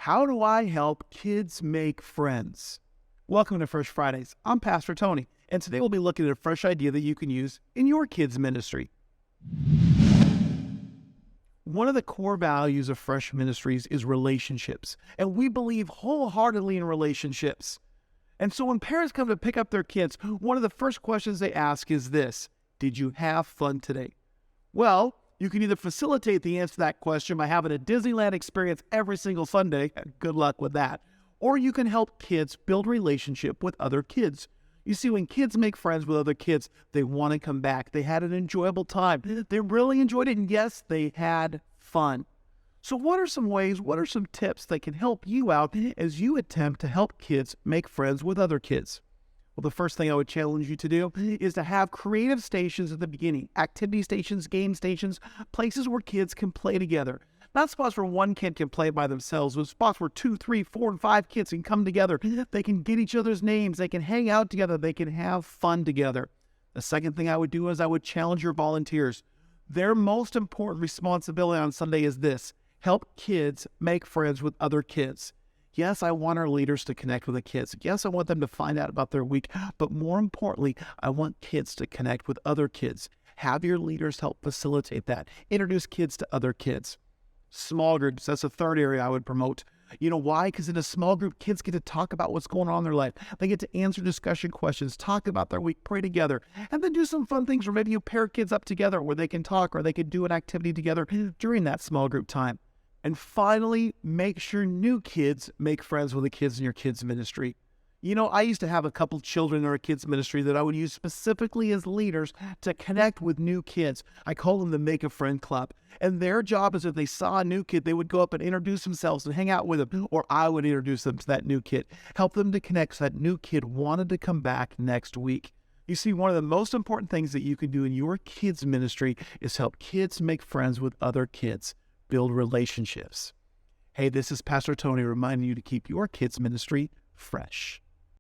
How do I help kids make friends? Welcome to Fresh Fridays. I'm Pastor Tony, and today we'll be looking at a fresh idea that you can use in your kids' ministry. One of the core values of Fresh Ministries is relationships, and we believe wholeheartedly in relationships. And so when parents come to pick up their kids, one of the first questions they ask is this: did you have fun today? Well, you can either facilitate the answer to that question by having a Disneyland experience every single Sunday, good luck with that, or you can help kids build relationship with other kids. You see, when kids make friends with other kids, they want to come back. They had an enjoyable time. They really enjoyed it, and yes, they had fun. So what are some tips that can help you out as you attempt to help kids make friends with other kids? Well, the first thing I would challenge you to do is to have creative stations at the beginning, activity stations, game stations, places where kids can play together. Not spots where one kid can play by themselves, but spots where 2, 3, 4, and 5 kids can come together. They can get each other's names. They can hang out together. They can have fun together. The second thing I would do is I would challenge your volunteers. Their most important responsibility on Sunday is this: help kids make friends with other kids. Yes, I want our leaders to connect with the kids. Yes, I want them to find out about their week. But more importantly, I want kids to connect with other kids. Have your leaders help facilitate that. Introduce kids to other kids. Small groups, that's the third area I would promote. You know why? Because in a small group, kids get to talk about what's going on in their life. They get to answer discussion questions, talk about their week, pray together, and then do some fun things. Or maybe you pair kids up together where they can talk or they can do an activity together during that small group time. And finally, make sure new kids make friends with the kids in your kids' ministry. You know, I used to have a couple children in our kids' ministry that I would use specifically as leaders to connect with new kids. I call them the Make a Friend Club. And their job is if they saw a new kid, they would go up and introduce themselves and hang out with them, or I would introduce them to that new kid, help them to connect so that new kid wanted to come back next week. You see, one of the most important things that you can do in your kids' ministry is help kids make friends with other kids. Build relationships. Hey, this is Pastor Tony reminding you to keep your kids' ministry fresh.